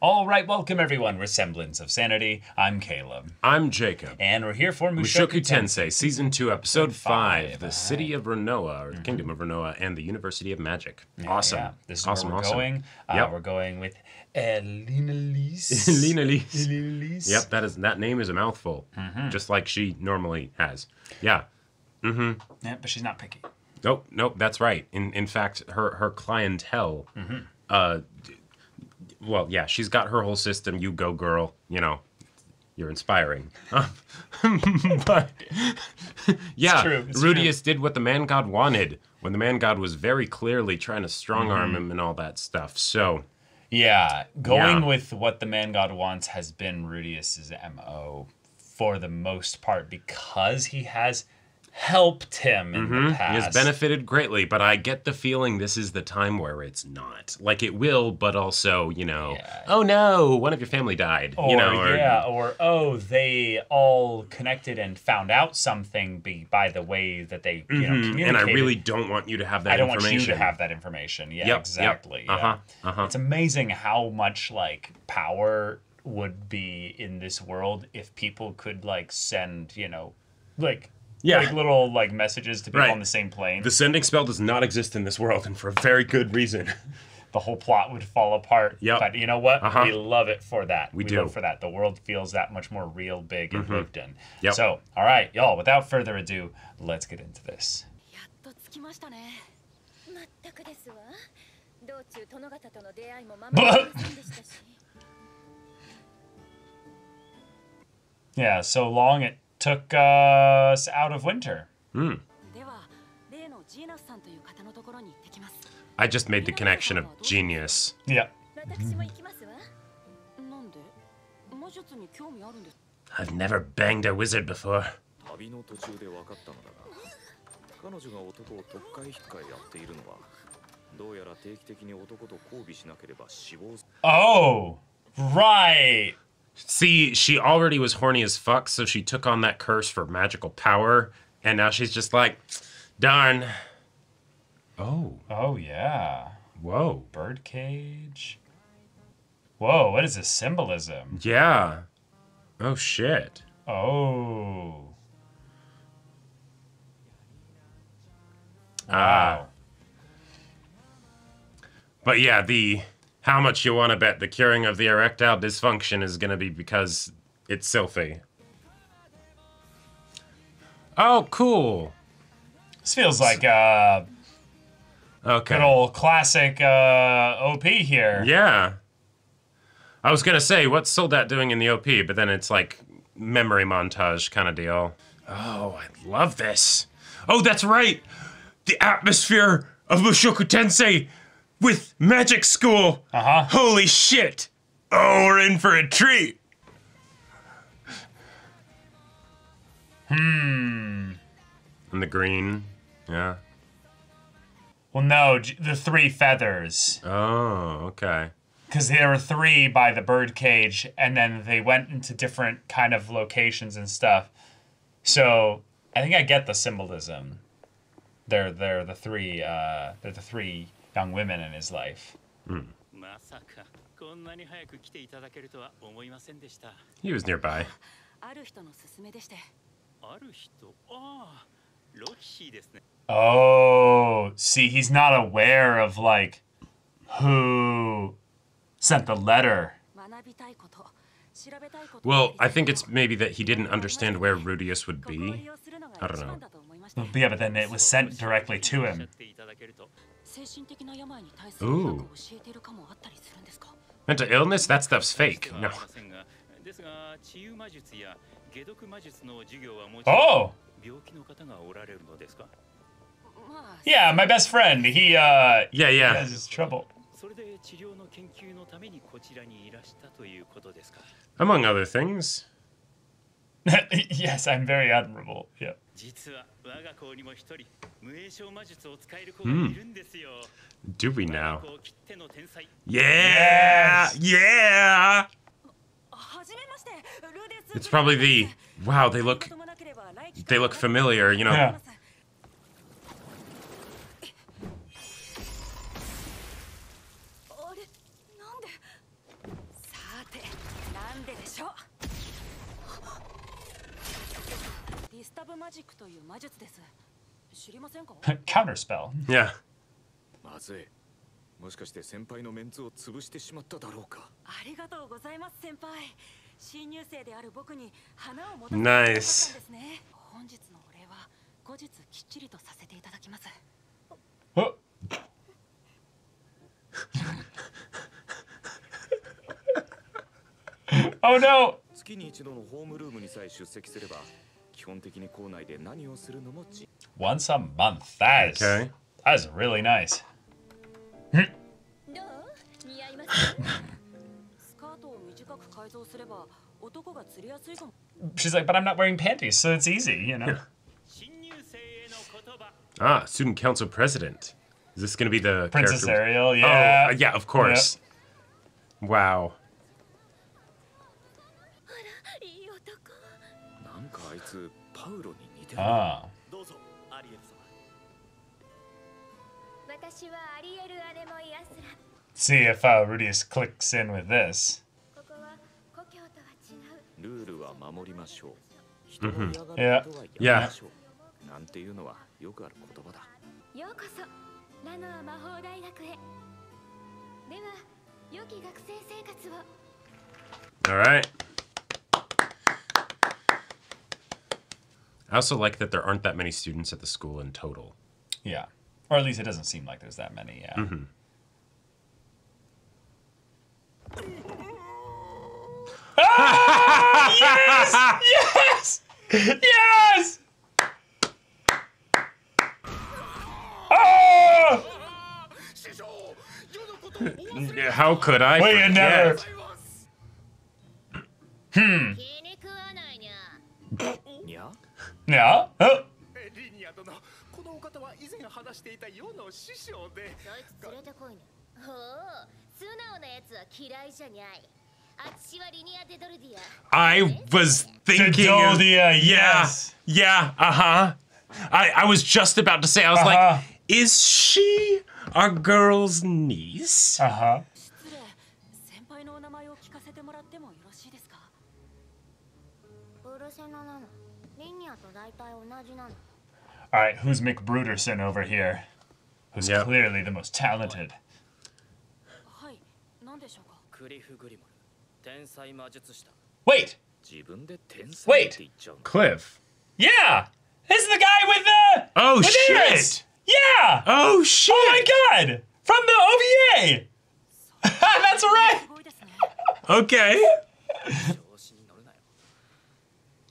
All right, welcome everyone. We're Semblance of Sanity. I'm Caleb. I'm Jacob. And we're here for Mushoku Tensei, Season 2, Episode 5, The City of Ranoa, or the Kingdom of Ranoa, and the University of Magic. Awesome. Yeah, this is awesome, where we're going. We're going with LenaLise. LenaLise. Yep, that name is a mouthful, just like she normally has. Yeah. Yeah, but she's not picky. Nope, that's right. In fact, her clientele, well, yeah, she's got her whole system. You go, girl. You know, you're inspiring. But, yeah, Rudius did what the man god wanted when the man god was very clearly trying to strong-arm him and all that stuff. So, yeah, going with what the man god wants has been Rudius's MO for the most part because he has helped him in the past. He has benefited greatly, but I get the feeling this is the time where it's not. Like, it will, but also, you know, oh no, one of your family died. Or, you know, or oh, they all connected and found out something by the way that they, you know, communicated. And I really don't want you to have that information. I don't want you to have that information. Yeah, exactly. Yeah. It's amazing how much, like, power would be in this world if people could, like, send, you know, like little like messages to people on the same plane. The sending spell does not exist in this world, and for a very good reason. The whole plot would fall apart. Yep. But you know what? We love it for that. We do. Love it for that. The world feels that much more real, big, and lived in. Yep. So, all right, y'all, without further ado, let's get into this. Yeah, so long it took us out of winter. I just made the connection of genius. Yeah. I've never banged a wizard before. Oh, right. See, she already was horny as fuck, so she took on that curse for magical power, and now she's just like, darn. Oh, yeah. Whoa. Birdcage. Whoa, what is this symbolism? Yeah. Oh, shit. Oh. Wow. But yeah, how much you want to bet the curing of the erectile dysfunction is going to be because it's Sylphie. Oh, cool. This feels like good old classic OP here. Yeah. I was going to say, what's Soldat doing in the OP? But then it's like memory montage kind of deal. Oh, I love this. Oh, that's right. The atmosphere of Mushoku Tensei with magic school. Holy shit. Oh, we're in for a treat. And the green. Yeah. Well, no, the 3 feathers. Oh, okay. Because there were 3 by the birdcage, and then they went into different kind of locations and stuff. So I think I get the symbolism. They're the 3. They're the 3 young women in his life. He was nearby. Oh, see, he's not aware of, like, who sent the letter. Well, I think it's maybe that he didn't understand where Rudius would be. I don't know. Yeah, but then it was sent directly to him. Ooh. Mental illness? That stuff's fake. No. Oh! Yeah, my best friend. He has his trouble. Among other things. Yes, I'm very admirable. Yeah. Do we now? Yeah! Yeah! It's probably the... Wow, they look familiar, you know. Yeah. Counterspell. Yeah. まずい。もしかして先輩のメンツを潰してしまっただろうか。ありがとうございます先輩。新入生である僕に花を持たせてくださったんですね。本日のお礼は後日きっちりとさせていただきます。Oh. Oh no! 月に一度のホームルームにさえ出席すれば、基本的に校内で何をするのもOnce a month. That is, Okay. that is really nice. どう？似合いますね。スカートを短く改造すれば男が釣りやすいかも。 She's like, but I'm not wearing panties, so it's easy, you know? Ah, student council president. Is this going to be the Princess character? Ariel, yeah. Oh, yeah, of course. Wow. いい男。なんかあいつパウロに似てる。 Ah. どうぞ、アリエル様。私はアリエル姉もやすら。 See if Rudius clicks in with this. ここは故郷とは違う。ルールは守りましょう。人の嫌がることはやめましょう。なんていうのはよくある言葉だ。ようこそラノア魔法大学へ。では良き学生生活を。 All right. I also like that there aren't that many students at the school in total. Yeah. Or at least it doesn't seem like there's that many, yeah. Ah! Yes! Yes! Yes! Oh! How could I Well, you never. forget? 気に食わないにゃ。にゃ？ Yeah? Oh. リニア殿、このお方は以前話していた世の師匠で。そいつ連れてこいね。ほう、素直なやつは嫌いじゃにゃい。あっちはリニアデドルディア。 I was thinking. Of, Dodoldia, yeah, yes. yeah, I was just about to say. I was like, is she our girl's niece? Uh-huh. 失礼。先輩のお名前を聞かせてもらってもよろしいですか。ブルセナなの。リニアと大体同じなの。 All right, who's McBruderson over here? Who's Yep. clearly the most talented. はい、なんでしょうか。クリフ・グリモル、天才魔術師だ。 Wait! 自分で天才 Wait. って言っちゃうの。 Cliff. Yeah! This is the guy with the... Oh, with shit. ears! Yeah! Oh shit! Oh my god! From the OVA! That's right! すごいですね。 Okay. 調子に乗るなよ。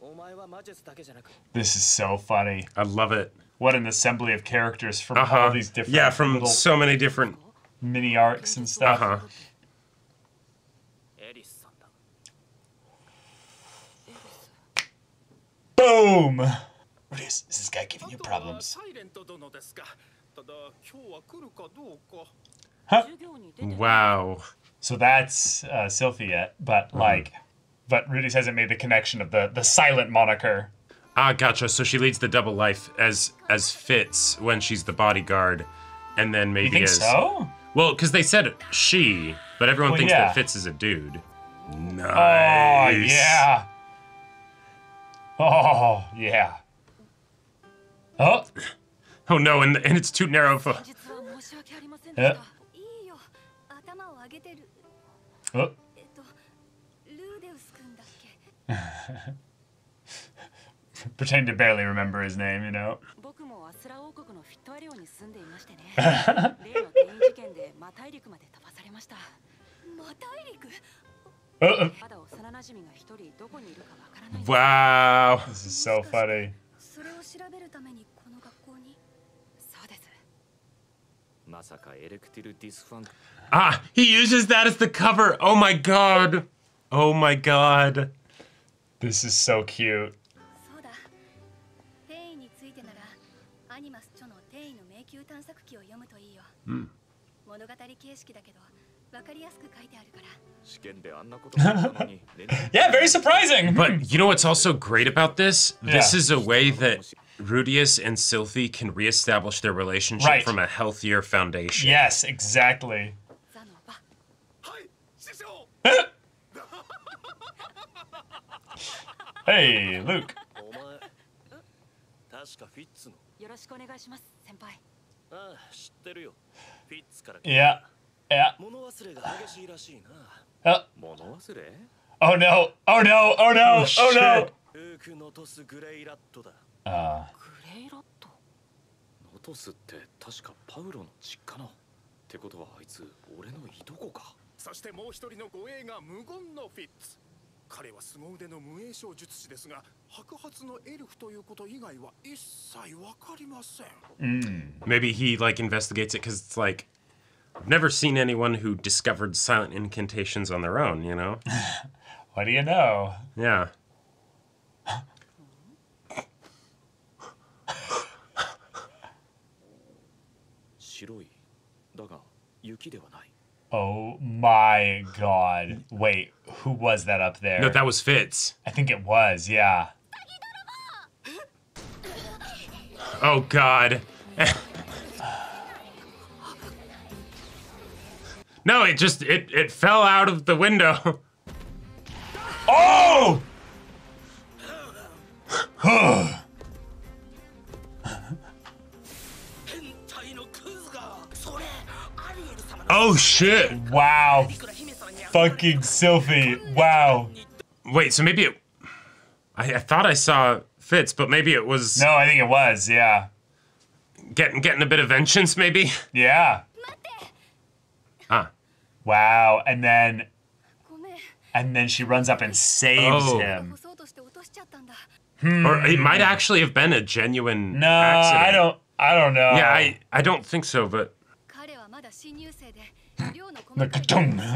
お前は魔術だけじゃなく、 This is so funny. I love it. What an assembly of characters from all Uh-huh. these different Yeah, from little so many different. mini arcs and stuff. Uh-huh. エリスさんだ。 Boom! What is this guy giving you problems? サイレント殿ですか。ただ今日は来るかどうか。 授業に出てない。 Wow. So that's Sylphia, but like, but Rudy's hasn't made the connection of the silent moniker. Ah, gotcha. So she leads the double life as Fitz when she's the bodyguard, and then maybe You think as so? well, because they said she, but everyone Well, thinks yeah. that Fitz is a dude. Nice. Oh yeah. Oh yeah. Oh. Oh no, and it's too narrow for. 実は申し訳ありませんでした。いいよ。頭を上げてる。 Oh. ルーデウス君だっけ。 Pretend to barely remember his name, you know. 僕もアスラ王国のフィットアレオに住んでいましてね。例の転移事件でマ大陸まで飛ばされました。マ大陸？ Uh-oh. まだ幼馴染が一人どこにいるかわからない。 Wow. This is so funny. それを調べるためにこの学校に。そうです。まさかエレクティル・ディスファンク。 Ah, he uses that as the cover. Oh my god. Oh my god. This is so cute. そうだ。転移についてならアニマス著の転移の迷宮探索記を読むといいよ。物語形式だけどわかりやすく書いてあるから。 試験であんなことがあったのに。 Yeah, very surprising. But you know what's also great about this? This Yeah. is a way that Rudius and Sylphie can reestablish their relationship Right. from a healthier foundation. Yes, exactly. ザノバ。はい、師匠。Hey, Luke. お前確かフィッツの。よろしくお願いします先輩。ああ、知ってるよ。フィッツから。 Yeah. Yeah. 物忘れが激しいらしいOh. な。物忘れ？ Oh no. Oh no. Oh no. Oh no. ルークノトスグレイラットだ。グレイラット。ノトスって確かパウロの実家の。ってことはあいつ俺のいとこか。そしてもう一人の護衛が無言のフィッツ。彼は凄腕の無影小術師ですが、白髪のエルフということ以外は一切わかりません。Maybe he like investigates it because it's like I've never seen anyone who discovered silent incantations on their own, you know? What do you know? Yeah. 白い。だが雪ではない。 Oh my god. Wait, who was that up there? No, that was Fitz. I think it was, yeah. Oh god. No, it fell out of the window. Oh! Oh shit. Wow. Fucking Sylphie. Wow. Wait, so maybe it I thought I saw Fitz, but maybe it was No, I think it was, yeah. getting a bit of vengeance, maybe? Yeah. Ah. Wow, and then she runs up and saves Oh. him. Or it might actually have been a genuine No, accident. I don't know. Yeah, I don't think so, but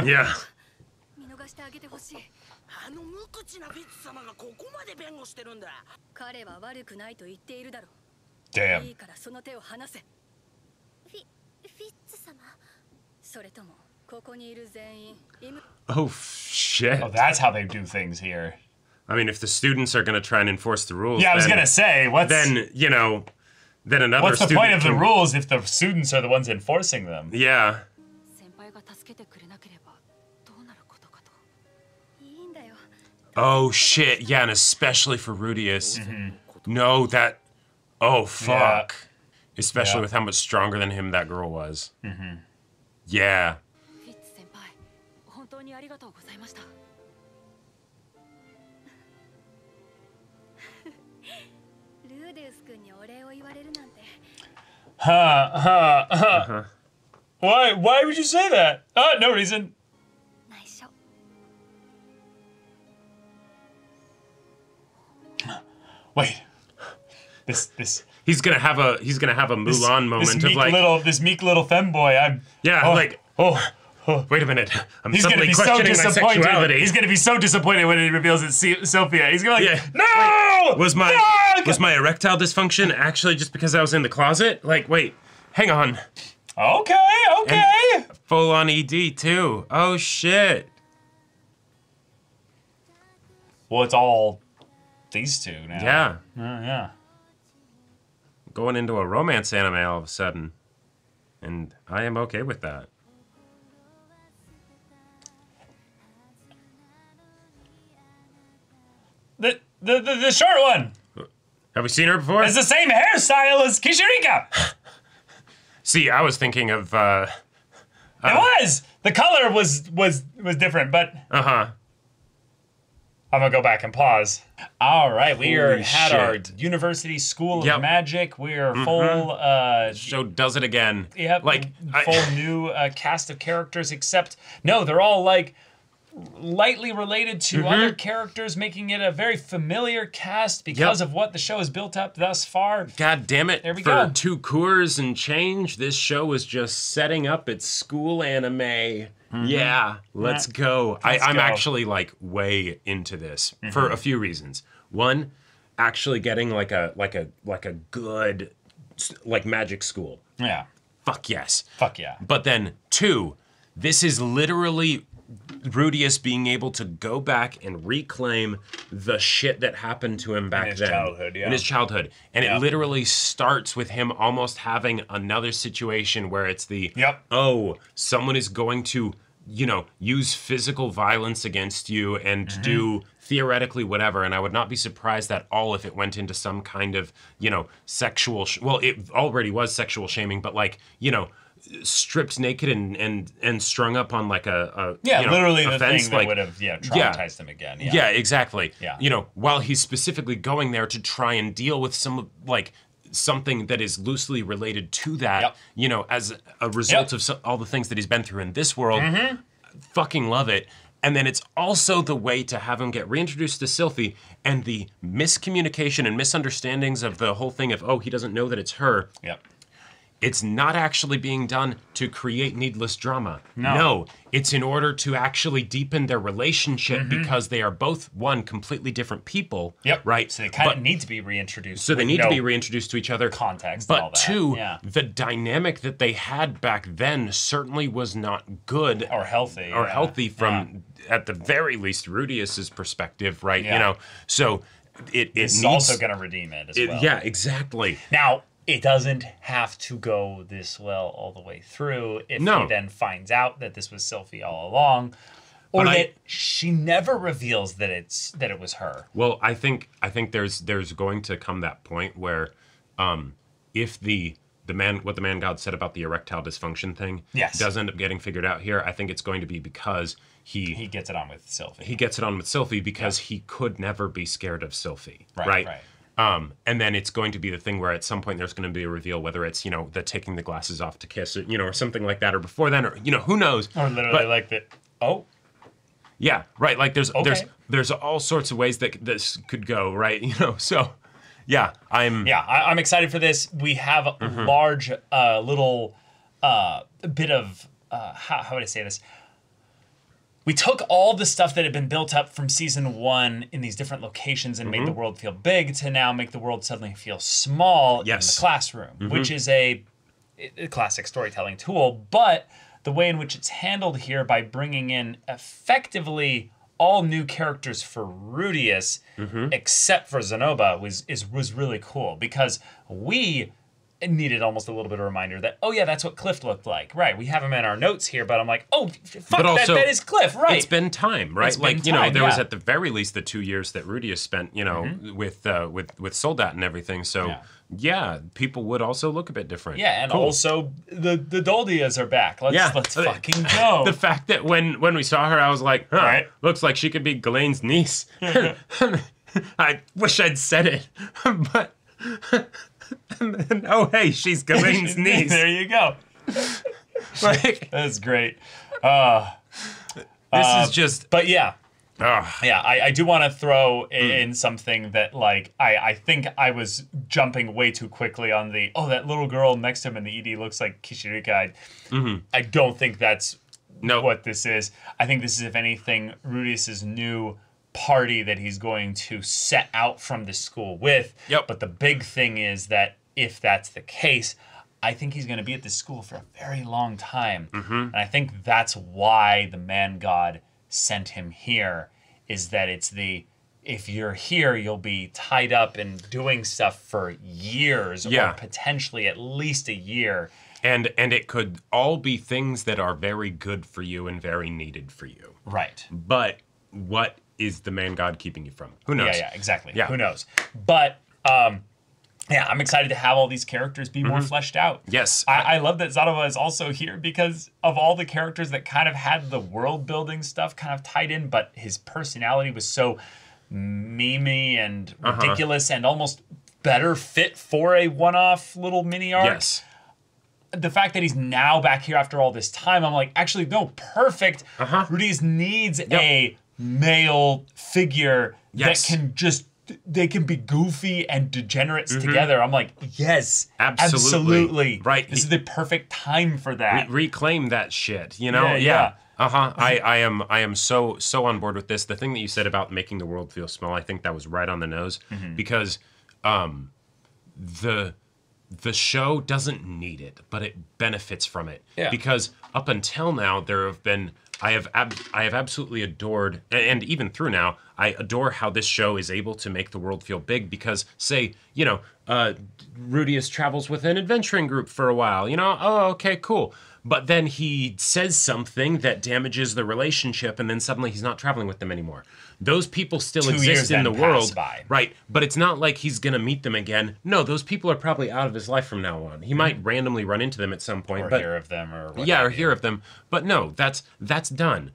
yeah. 見逃してあげてほしい。あの無口なフィッツ様がここまで弁護してるんだ。彼は悪くないと言っているだろう。 Damn. いいからその手を離せ。フィッツ様。それともここにいる全員。Oh shit. Oh, that's how they do things here. I mean, if the students are going to try and enforce the rules, Yeah, I was then, gonna say, then you know, then another what's the student point of the can- rules if the students are the ones enforcing them? Yeah. 先輩が助けてくれなければどうなることかと。いいんだよ。 Oh shit. Yeah, and especially for Rudius. No, that. Oh fuck. Especially Yeah. with how much stronger than him that girl was. Yeah. フィッツ先輩、本当にありがとうございました。ルーデウス君にお礼を言われるなんて。Why would you say that? No reason. 内緒。 Wait. This He's gonna have a Mulan moment of like this meek little femboy. wait a minute. I'm He's gonna suddenly be so questioning my disappointed. sexuality. He's gonna be so disappointed when he reveals it's Sophia. He's gonna be like, Yeah. no! Was my Fuck! was my erectile dysfunction actually just because I was in the closet? Like, wait, hang on. Okay. Full on ED too. Oh shit. Well, it's all these two now. Yeah. Yeah. Going into a romance anime all of a sudden. And I am okay with that. The short one. Have we seen her before? It's the same hairstyle as Kishirika. See, I was thinking of It was. The color was different, but uh-huh. I'm gonna go back and pause. All right, we Holy had our shit. University School of Yep. Magic. We are full. Show does it again. Yeah, Like full new cast of characters. Except no, they're all like lightly related to other characters, making it a very familiar cast because of what the show has built up thus far. God damn it. There we For go. 2 cours and change, this show is just setting up its school anime. Yeah, let's go. I'm go. actually like way into this for a few reasons. One, actually getting like a good like magic school. Yeah. Fuck yes. Fuck yeah. But then 2, this is literally Rudius being able to go back and reclaim the shit that happened to him back his then. childhood, yeah. In his childhood. And Yeah. it literally starts with him almost having another situation where it's the, Yep. oh, someone is going to you know, use physical violence against you and do theoretically whatever. And I would not be surprised at all if it went into some kind of, you know, sexual, well, it already was sexual shaming, but like, you know, stripped naked and strung up on like a yeah, you know, literally the fence, thing that like, would have traumatized him again. Yeah, exactly. Yeah. You know, while he's specifically going there to try and deal with some like something that is loosely related to that, you know, as a result of all the things that he's been through in this world. Fucking love it. And then it's also the way to have him get reintroduced to Sylphie, and the miscommunication and misunderstandings of the whole thing of, oh, he doesn't know that it's her. Yep. It's not actually being done to create needless drama. No. It's in order to actually deepen their relationship because they are both, one, completely different people. Yep. Right? So they kind of need to be reintroduced. So they need to be reintroduced to each other. Context But and all that. two, Yeah. the dynamic that they had back then certainly was not good. Or healthy. Or healthy from, at the very least, Rudius's perspective, right? Yeah. You know, so it It's needs... also going to redeem it as well. Yeah, exactly. Now, it doesn't have to go this well all the way through if he then finds out that this was Sylphie all along, or that she never reveals that it was her. Well, I think there's going to come that point where, if what the man god said about the erectile dysfunction thing does end up getting figured out here, I think it's going to be because he gets it on with Sylphie. He gets it on with Sylphie because he could never be scared of Sylphie, right? And then it's going to be the thing where at some point there's going to be a reveal, whether it's, you know, the taking the glasses off to kiss, or, you know, or something like that, or before then, or, you know, who knows? Or literally like that. Oh. Yeah, right. Like there's all sorts of ways that this could go, right? You know, so yeah, I'm excited for this. We have a large little bit of how would I say this? We took all the stuff that had been built up from season 1 in these different locations and made the world feel big to now make the world suddenly feel small in the classroom, which is a classic storytelling tool. But the way in which it's handled here by bringing in effectively all new characters for Rudius, except for Zenoba, was really cool, because we needed almost a little bit of a reminder that, oh yeah, that's what Cliff looked like. Right, we have him in our notes here, but I'm like, oh, fuck, but also, that is Cliff, right? It's been time, right? It's like, you know, there was at the very least the 2 years that Rudius spent, you know, with Soldat and everything, so yeah, people would also look a bit different. Yeah, and also the Doldias are back. Let's fucking go. The fact that when we saw her, I was like, looks like she could be Ghislaine's niece. I wish I'd said it, but... oh, hey, she's Ghislaine's niece. There you go. Like, that's great. This is just... But yeah. Yeah, I do want to throw in something that, like, I think I was jumping way too quickly on that little girl next to him in the ED looks like Kishirika. I don't think that's what this is. I think this is, if anything, Rudius's new party that he's going to set out from this school with. But the big thing is that if that's the case, I think he's going to be at this school for a very long time. And I think that's why the man god sent him here, is that it's if you're here, you'll be tied up and doing stuff for years, or potentially at least a year. And it could all be things that are very good for you and very needed for you. Right. But what is the man god keeping you from? Who knows? Yeah, exactly. Yeah. Who knows? But I'm excited to have all these characters be more fleshed out. Yes. I love that Zanoa is also here because of all the characters that kind of had the world building stuff kind of tied in, but his personality was so memey and ridiculous and almost better fit for a one-off little mini arc. Yes. The fact that he's now back here after all this time, I'm like, actually, no, perfect. Rudius needs a male figure that can just, they can be goofy and degenerates together. I'm like, yes, absolutely. Right. This is the perfect time for that. Reclaim that shit, you know? I am so on board with this. The thing that you said about making the world feel small, I think that was right on the nose, because the show doesn't need it, but it benefits from it. Because up until now, there have been... I have absolutely adored, and even through now, I adore how this show is able to make the world feel big, because, say, you know, Rudius travels with an adventuring group for a while, you know, oh, okay, cool. but then he says something that damages the relationship, and then suddenly he's not traveling with them anymore. Those people still 2 exist years in the then world, pass by. right? But it's not like he's gonna meet them again. No, those people are probably out of his life from now on. He might randomly run into them at some point, Or but hear of them, or what yeah, have or you. hear of them. But no, that's done.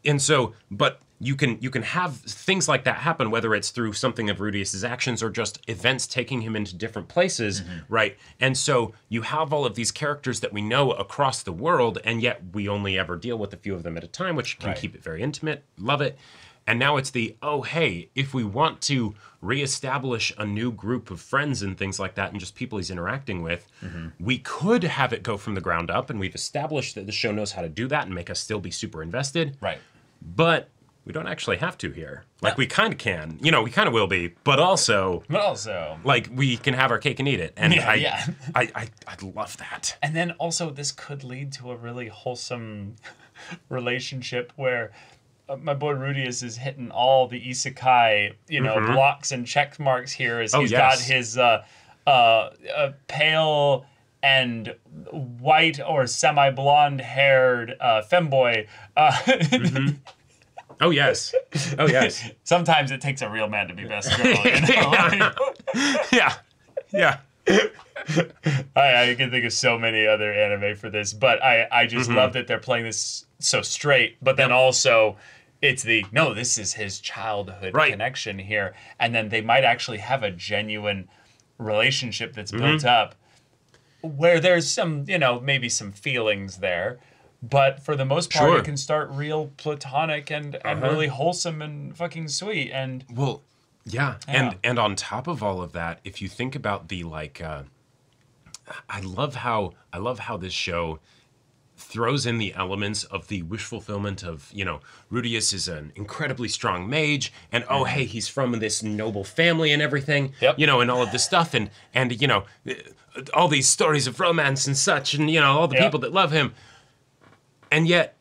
And so, but you can have things like that happen, whether it's through something of Rudius's actions or just events taking him into different places, right? And so you have all of these characters that we know across the world, and yet we only ever deal with a few of them at a time, which can keep it very intimate. Love it. And now it's the, oh, hey, if we want to reestablish a new group of friends and things like that and just people he's interacting with, we could have it go from the ground up, and we've established that the show knows how to do that and make us still be super invested. Right. But we don't actually have to here. Like, we kind of can. You know, we kind of will be, but also, like, we can have our cake and eat it. And I love that. And then also this could lead to a really wholesome relationship where my boy Rudius is hitting all the isekai, you know, blocks and check marks here as he's got his pale and white or semi-blonde haired femboy. Oh, yes. Oh, yes. Sometimes it takes a real man to be best girl. You know? Yeah. I can think of so many other anime for this, but I just love that they're playing this so straight, but then also it's this is his childhood connection here. And then they might actually have a genuine relationship that's built up where there's some, you know, maybe some feelings there. But for the most part, it can start real platonic and really wholesome and fucking sweet. And well, yeah. And on top of all of that, if you think about the like, I love how this show throws in the elements of the wish fulfillment of, you know, Rudius is an incredibly strong mage, and oh hey, he's from this noble family and everything, you know, and all of this stuff, and you know, all these stories of romance and such, and you know, all the people that love him. And yet,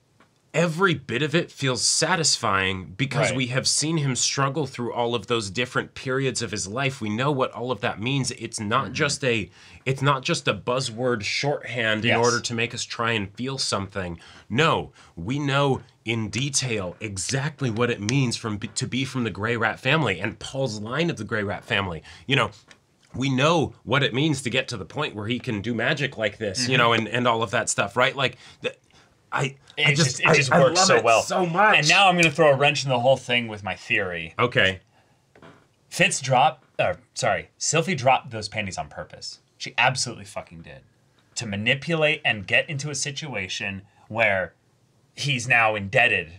every bit of it feels satisfying because we have seen him struggle through all of those different periods of his life. We know what all of that means. It's not just a buzzword shorthand in order to make us try and feel something. No, we know in detail exactly what it means to be from the Grey Rat family and Paul's line of the Grey Rat family. You know, we know what it means to get to the point where he can do magic like this, you know, and all of that stuff, right? Like, it just works so well. So much. And now I'm going to throw a wrench in the whole thing with my theory. Okay. Sylphie dropped those panties on purpose. She absolutely fucking did. To manipulate and get into a situation where he's now indebted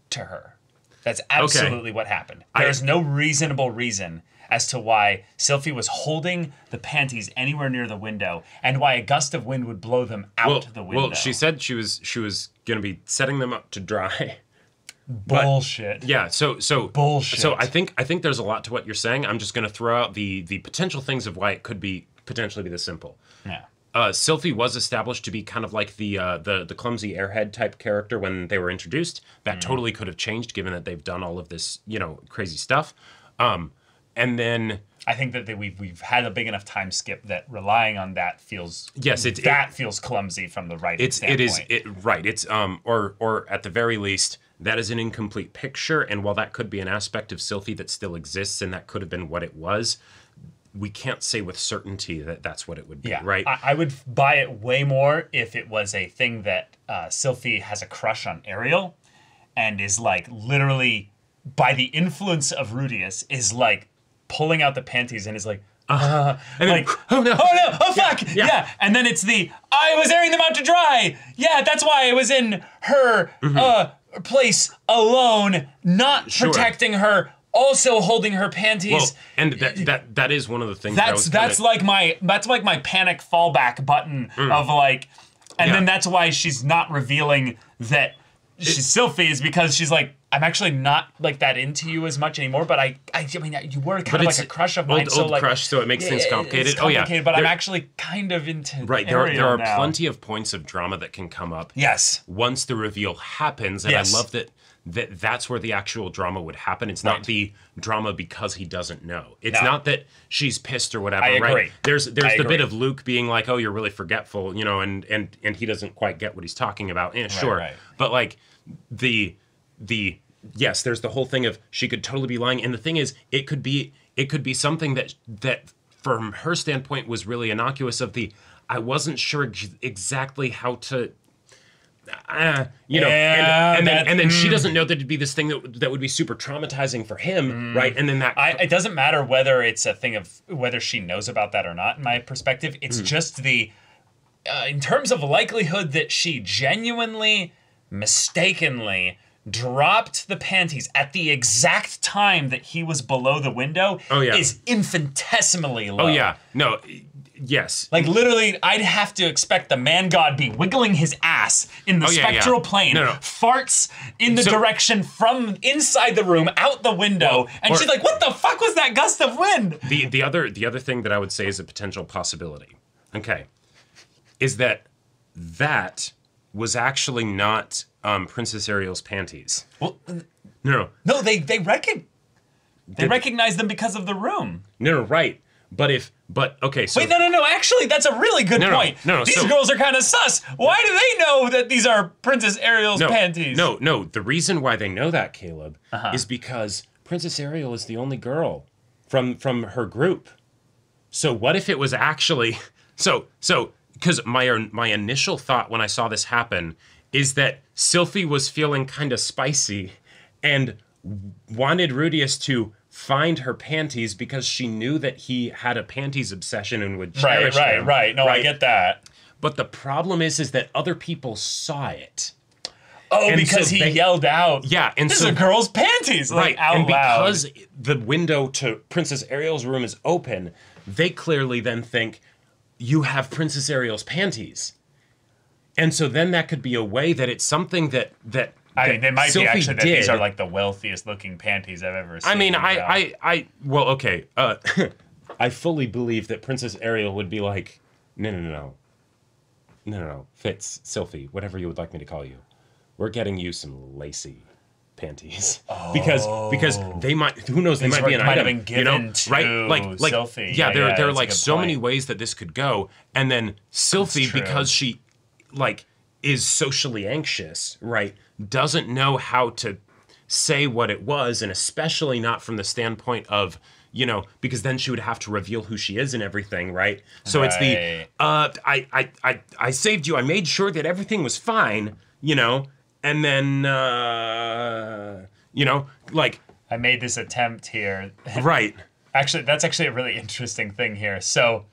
to her. That's absolutely what happened. There's no reasonable reason as to why Sylphie was holding the panties anywhere near the window and why a gust of wind would blow them out the window. Well, she said she was going to be setting them up to dry. Bullshit. But, yeah, so bullshit. So I think there's a lot to what you're saying. I'm just going to throw out the potential things of why it could potentially be this simple. Yeah. Sylphie was established to be kind of like the clumsy airhead type character when they were introduced. That totally could have changed given that they've done all of this, you know, crazy stuff. And then I think that we've had a big enough time skip that relying on that feels feels clumsy from the writing standpoint. It's or at the very least that is an incomplete picture, and while that could be an aspect of Sylphie that still exists and that could have been what it was, we can't say with certainty that that's what it would be, right? I would buy it way more if it was a thing that Sylphie has a crush on Ariel and is like literally by the influence of Rudius is like pulling out the panties and is like, and like, then, oh no, oh fuck, yeah. And then it's I was airing them out to dry. Yeah, that's why I was in her place alone, not protecting her, also holding her panties. Well, and that is one of the things. That's like my panic fallback button of like, and then that's why she's not revealing that she's Sylphie is because she's like, I'm actually not like that into you as much anymore, but I mean, you were kind of like a crush of mine. Old crush, so it makes things complicated. It's complicated, but I'm actually kind of into there are now. plenty of points of drama that can come up. Yes. Once the reveal happens, and I love that that's where the actual drama would happen. It's not the drama because he doesn't know. It's not that she's pissed or whatever, I agree. right? There's the bit of Luke being like, "Oh, you're really forgetful," you know, and he doesn't quite get what he's talking about. Yeah, sure. Right. But like yes, there's the whole thing of she could totally be lying, and the thing is, it could be something that from her standpoint was really innocuous. I wasn't sure exactly how to. You know, and then she doesn't know that it'd be this thing that would be super traumatizing for him, right? And then it doesn't matter whether it's a thing of whether she knows about that or not. In my perspective, it's just in terms of likelihood that she genuinely, mistakenly dropped the panties at the exact time that he was below the window is infinitesimally low. Oh yeah, no. Yes. Like, literally, I'd have to expect the man god be wiggling his ass in the spectral plane, farts in the direction from inside the room, out the window, and she's like, what the fuck was that gust of wind? The other thing that I would say is a potential possibility, okay, is that was actually not Princess Ariel's panties. Well, no, they recognize them because of the room. No, right. But okay, so... Wait, no, actually, that's a really good point. No, these girls are kind of sus. Why do they know that these are Princess Ariel's panties? No, the reason why they know that, Caleb, is because Princess Ariel is the only girl from her group. So what if it was actually... So, because my initial thought when I saw this happen is that Sylphie was feeling kind of spicy and wanted Rudius to find her panties because she knew that he had a panties obsession and would cherish them. Right. No, I get that. But the problem is that other people saw it. Oh, and because he yelled out. Yeah, and this is a girl's panties, like, out and loud. Because the window to Princess Ariel's room is open, they clearly then think, you have Princess Ariel's panties. And so then that could be a way that it's something that they might Sylphie be actually that did. These are like the wealthiest looking panties I've ever seen. I mean, well, okay. I fully believe that Princess Ariel would be like, no, Fitz, Sylphie, whatever you would like me to call you. We're getting you some lacy panties. Because they might, who knows, they might be an item, you know, right? Like Sylphie. Yeah, there are like so many ways that this could go. And then Sylphie, because she is socially anxious, right, doesn't know how to say what it was, and especially not from the standpoint of, you know, because then she would have to reveal who she is and everything, right? So it's I saved you, I made sure that everything was fine, you know, and then you know, like, I made this attempt here. Right. Actually, that's actually a really interesting thing here. So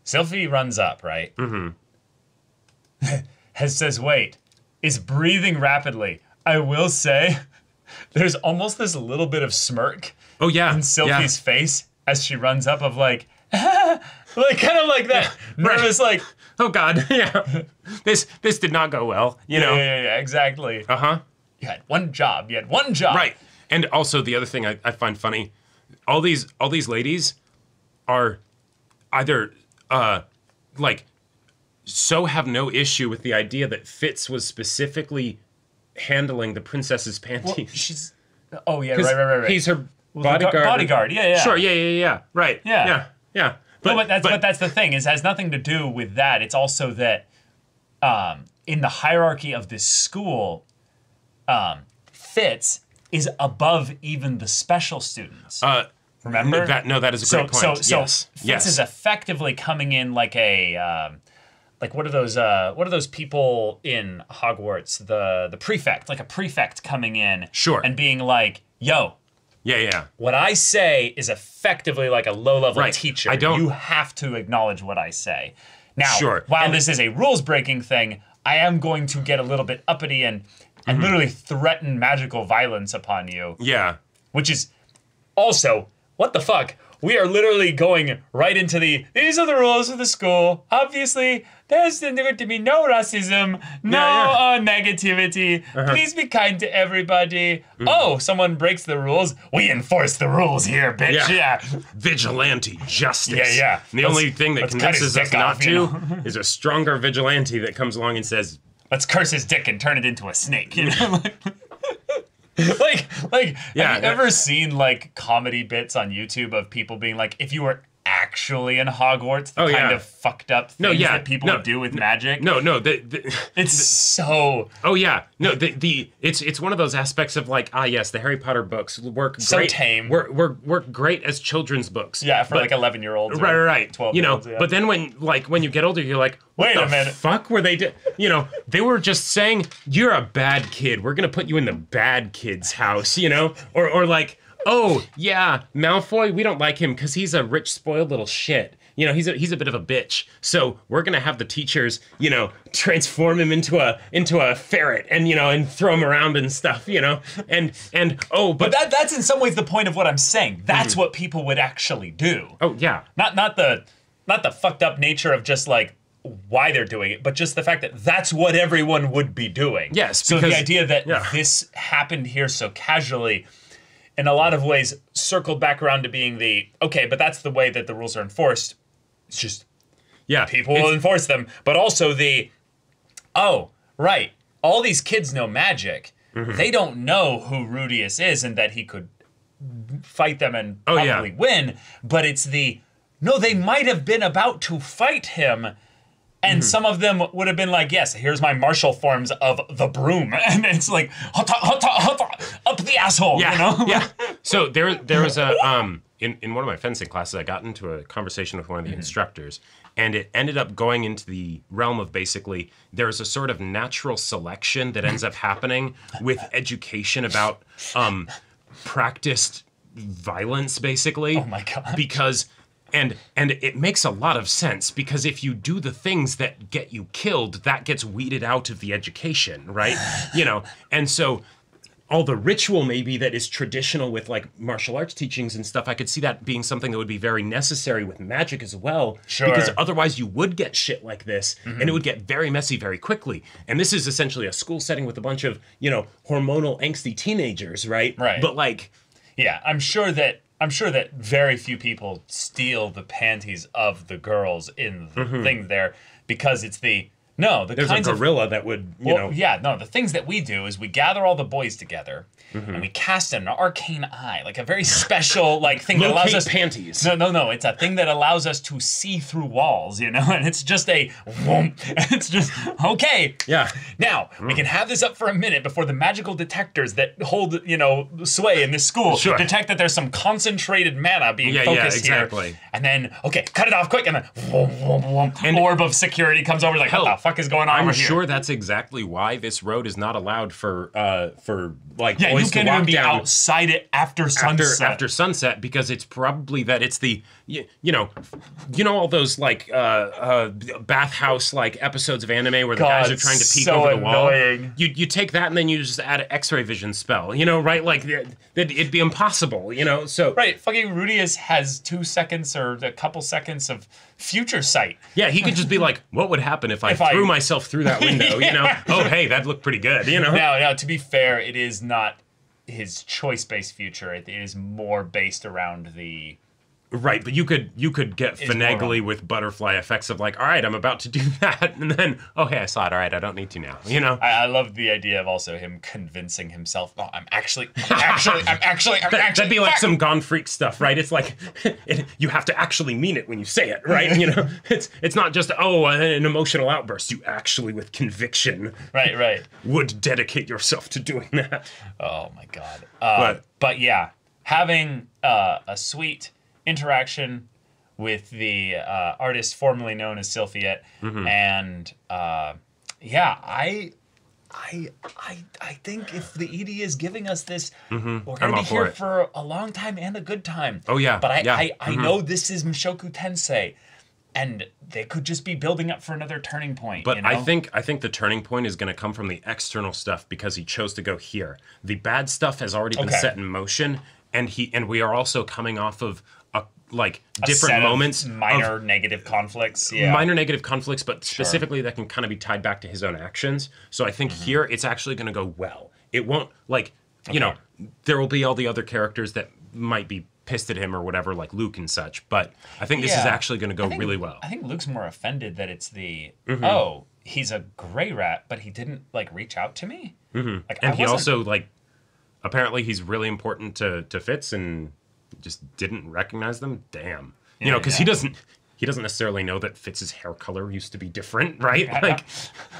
Sylphie runs up, right? Mm-hmm. Says, wait, is breathing rapidly. I will say, there's almost this little bit of smirk in Sylphie's face as she runs up of like, like kind of like that nervous, like, oh God, yeah, this did not go well, you know? Yeah, exactly. You had one job. Right. And also the other thing I find funny, all these ladies are either like, so have no issue with the idea that Fitz was specifically handling the princess's panties. Well, right. He's her bodyguard. Bodyguard, yeah. Sure, yeah. Right. Yeah. But that's the thing, is it has nothing to do with that. It's also that in the hierarchy of this school, Fitz is above even the special students. Remember? That is a great point. So Fitz is effectively coming in like a like what are those people in Hogwarts? The prefect, like a prefect coming in, and being like, yo. Yeah. What I say is effectively like a low-level teacher. I don't. You have to acknowledge what I say. Now, while this is a rules-breaking thing, I am going to get a little bit uppity and literally threaten magical violence upon you. Yeah. Which is also, what the fuck? We are literally going right into these are the rules of the school. Obviously, there's going to be no racism, no negativity. Please be kind to everybody. Oh, someone breaks the rules. We enforce the rules here, bitch. Yeah. Vigilante justice. Yeah. And the only thing that convinces us not to is a stronger vigilante that comes along and says, let's curse his dick and turn it into a snake. You know? Like, Yeah, have you ever seen like comedy bits on YouTube of people being like, if you were actually in Hogwarts, the kind of fucked up things that people would do with magic? It's so... Oh yeah, no, it's one of those aspects of like, yes, the Harry Potter books work great. So tame. Work great as children's books. Yeah, for like 11-year-olds. Right. 12-year-olds, But then when you get older, you're like, wait a minute. Fuck were they they were just saying, you're a bad kid. We're gonna put you in the bad kid's house, or like, oh yeah, Malfoy, we don't like him because he's a rich, spoiled little shit. He's a bit of a bitch. So we're gonna have the teachers, transform him into a ferret and throw him around and stuff, but that's in some ways the point of what I'm saying. That's what people would actually do. Oh yeah. Not the fucked up nature of just like why they're doing it, but just the fact that that's what everyone would be doing. Yes. So the idea that this happened here so casually, in a lot of ways, circled back around to being but that's the way that the rules are enforced. It's just, people will enforce them. But also all these kids know magic. Mm-hmm. They don't know who Rudius is and that he could fight them and probably win. But it's they might have been about to fight him. And some of them would have been like, yes, here's my martial forms of the broom. And it's like, hota, hota, hota, up the asshole, Yeah. So there was a, in one of my fencing classes, I got into a conversation with one of the instructors, and it ended up going into the realm of basically, there's a sort of natural selection that ends up happening with education about practiced violence, basically. Oh my God. Because... And it makes a lot of sense, because if you do the things that get you killed, that gets weeded out of the education, right? And so all the ritual maybe that is traditional with like martial arts teachings and stuff, I could see that being something that would be very necessary with magic as well. Sure. Because otherwise you would get shit like this, and it would get very messy very quickly. And this is essentially a school setting with a bunch of, hormonal angsty teenagers, right? Right. But like... Yeah, I'm sure that very few people steal the panties of the girls in the thing there, because it's there's a gorilla that would, the things that we do is we gather all the boys together and we cast an arcane eye, like a very special thing that allows us panties. No, it's a thing that allows us to see through walls, and it's just it's just okay. Yeah. Now we can have this up for a minute before the magical detectors that hold sway in this school detect that there's some concentrated mana being focused exactly. here, and then cut it off quick, and then an orb of security comes over like, what the fuck is going on over here? I'm sure that's exactly why this road is not allowed for boys you to can't walk even be down outside it after sunset. After sunset, because it's probably that it's the all those bathhouse episodes of anime where the guys are trying to peek over the wall. You take that and then you just add an X-ray vision spell, right? Like it'd be impossible, So fucking Rudius has 2 seconds or a couple seconds of future sight. Yeah, he could just be like, what would happen if I threw myself through that window? Oh hey, that looked pretty good. Now to be fair, it is not his choice-based future. It is more based around the... Right, but you could get finagly with butterfly effects of all right, I'm about to do that, and then, oh, hey, I saw it, all right, I don't need to now, I love the idea of also him convincing himself, I'm actually. That'd be like some Gone Freak stuff, right? It's like, you have to actually mean it when you say it, right? It's not just, an emotional outburst. You actually, with conviction, right, would dedicate yourself to doing that. Oh, my God. But yeah, having a sweet interaction with the artist formerly known as Sylphiette, and I think if the ED is giving us this, we're gonna be here for a long time and a good time. Oh yeah, but I know this is Mushoku Tensei, and they could just be building up for another turning point. But I think the turning point is going to come from the external stuff, because he chose to go here. The bad stuff has already been set in motion, and we are also coming off of different moments, minor negative conflicts, but specifically that can kind of be tied back to his own actions. So I think here it's actually going to go well. It won't there will be all the other characters that might be pissed at him or whatever, like Luke and such. But I think this is actually going to go really well. I think Luke's more offended that it's he's a gray rat, but he didn't reach out to me. And he also apparently he's really important to Fitz and just didn't recognize them. Damn. You know, because he doesn't necessarily know that Fitz's hair color used to be different, right? Yeah.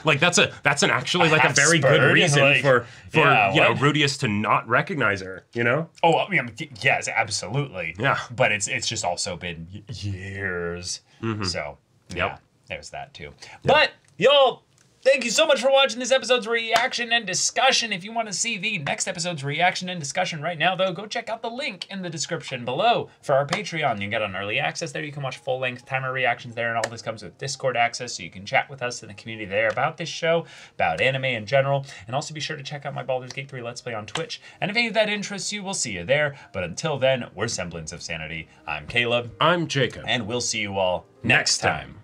Like that's an actually like a very good reason like, for yeah, you know, Rudius to not recognize her, you know? Oh, I mean, yes, absolutely. Yeah. But it's just also been years. So, yeah, there's that too. But, y'all, thank you so much for watching this episode's reaction and discussion. If you want to see the next episode's reaction and discussion right now, though, go check out the link in the description below for our Patreon. You can get on early access there. You can watch full-length timer reactions there, and all this comes with Discord access, so you can chat with us in the community there about this show, about anime in general, and also be sure to check out my Baldur's Gate 3 Let's Play on Twitch. And if any of that interests you, we'll see you there. But until then, we're Semblance of Sanity. I'm Caleb. I'm Jacob. And we'll see you all next time.